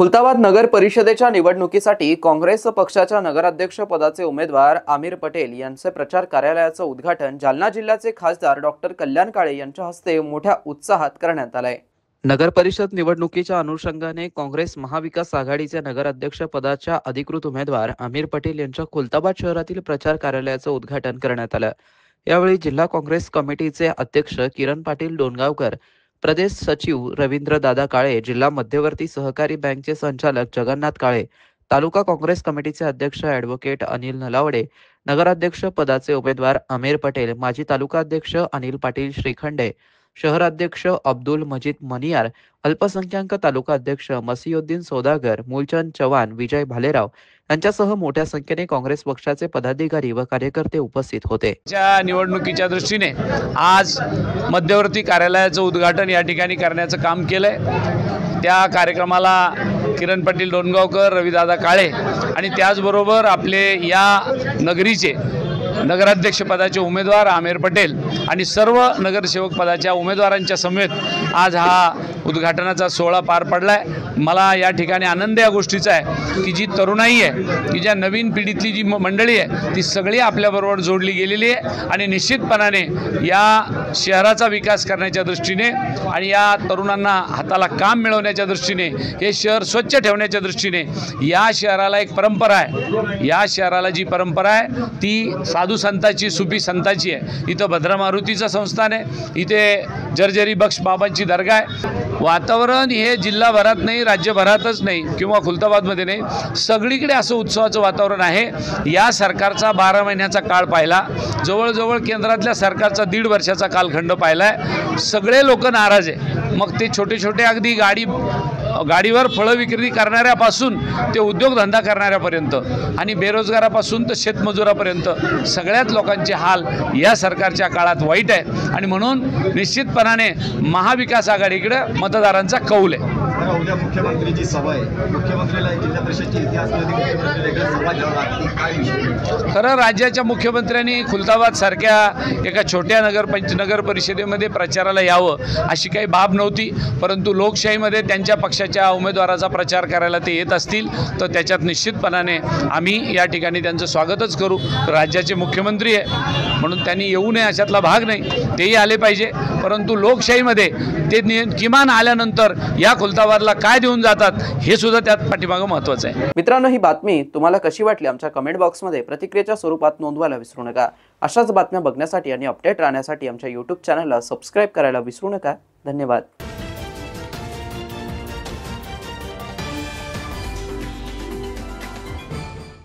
खुलताबाद नगर परिषदेच्या निवडणुकीसाठी काँग्रेस पक्षाच्या नगराध्यक्ष पदाचे उमेदवार आमिर पटेल यांचे प्रचार कार्यालयाचे उद्घाटन जालना जिल्ह्याचे खासदार डॉक्टर कल्याण काळे यांच्या हस्ते मोठ्या उत्साहात करण्यात आले। नगर परिषद निवडणुकीच्या अनुषंगाने काँग्रेस महाविकास आघाडीच्या नगराध्यक्ष पदाच्या अधिकृत उमेदवार आमिर पटेल यांच्या खुलताबाद शहरातील प्रचार कार्यालयाचे उद्घाटन करण्यात आले। यावेळी जिल्हा काँग्रेस कमिटीचे अध्यक्ष किरण पाटील डोणगावकर, प्रदेश सचिव रवींद्र दादा काळे, जिल्हा मध्यवर्ती सहकारी बँकेचे संचालक जगन्नाथ काळे, तालुका काँग्रेस कमिटीचे अध्यक्ष ॲडव्होकेट अनिल नलावडे, नगराध्यक्ष पदाचे उमेदवार आमिर पटेल, माजी तालुका अध्यक्ष अनिल पाटील श्रीखंडे, शहराध्यक्ष अब्दुल मजीद मनियार, अल्पसंख्याक तालुका अध्यक्ष मसीउद्दीन सौदागर, मूलचंद चव्हाण, विजय भालेराव यांच्यासह मोठ्या संख्येने काँग्रेस पक्षाचे पदाधिकारी व कार्यकर्ते उपस्थित होते। निवडणुकीच्या दृष्टीने आज मध्यवर्ती कार्यालयाचं उद्घाटन या ठिकाणी करण्याचं काम केलंय। त्या कार्यक्रमाला किरण पाटील डोणगावकर, रविदादा काळे आणि त्याचबरोबर आपले या नगरीचे नगराध्यक्ष पदाचे उमेदवार आमिर पटेल आणि सर्व नगरसेवक पदाच्या उमेदवारांच्या समेत आज हा उद्घाटनाचा सोहळा पार पडलाय। मला या ठिकाणी आनंद या गोष्टीचा आहे की जी तरुणाई आहे, की ज्या नवीन पिढीतली जी मंडळी आहे ती सगळी आपल्याबरोबर जोडली गेलेली आहे आणि निश्चितपणाने या शहराचा विकास करण्याच्या दृष्टीने आणि या तरुणांना हाताला काम मिळवण्याच्या दृष्टीने, हे शहर स्वच्छ ठेवण्याच्या दृष्टीने या शहराला एक परंपरा आहे। या शहराला जी परंपरा आहे ती साधू संतांची, सुफी संतांची आहे। इथं भद्रा मारुतीचं संस्थान आहे, इथे जर्जरी बख्श बाबांची दर्गा आहे। वातावरण हे जिल्हाभरात नाही, राज्यभरातच नाही किंवा खुलताबादमध्ये नाही, सगळीकडे असं उत्सवाचं वातावरण आहे। या सरकारचा 12 महिन्याचा काळ पाहिला, जवळजवळ केंद्रातल्या सरकारचा 1.5 वर्षाचा कालखंड पाहिला आहे। सगळे लोक नाराज आहे, मग ते छोटे छोटे अगदी गाडीवर फळं विक्री करणाऱ्यापासून ते उद्योगधंदा करणाऱ्यापर्यंत आणि बेरोजगारापासून तर शेतमजुरापर्यंत सगळ्याच लोकांचे हाल या सरकारच्या काळात वाईट आहे आणि म्हणून निश्चितपणाने महाविकास आघाडीकडे मतदारांचा कौल आहे। उद्या मुख्यमंत्रीची सभा आहे, मुख्यमंत्रीला जिल्हा परिषदची इतिहास खरं राज्याच्या मुख्यमंत्र्यांनी खुलताबाद सारख्या एका छोट्या नगर परिषदेमध्ये प्रचाराला यावं अशी काही बाब नव्हती, परंतु लोकशाहीमध्ये त्यांच्या पक्षाच्या उमेदवाराचा प्रचार करायला ते येत असतील तर त्याच्यात निश्चितपणाने आम्ही या ठिकाणी त्यांचं स्वागतच करू। राज्याचे मुख्यमंत्री आहे म्हणून त्यांनी येऊ नये अशातला भाग नाही, तेही आले पाहिजे, परंतु लोकशाहीमध्ये ते किमान आल्यानंतर या खुलताबादला काय देऊन जातात हे सुद्धा त्यात पाठीमागं महत्त्वाचं आहे। मित्रांनो, ही बातमी तुम्हाला कशी वाटली आमच्या कमेंट बॉक्समध्ये प्रतिक्रियेच्या स्वरूपात नोंदवायला विसरू नका। अशाच बातम्या बघण्यासाठी आणि अपडेट राहण्यासाठी आमच्या YouTube चॅनलला सबस्क्राइब करायला विसरू नका। धन्यवाद।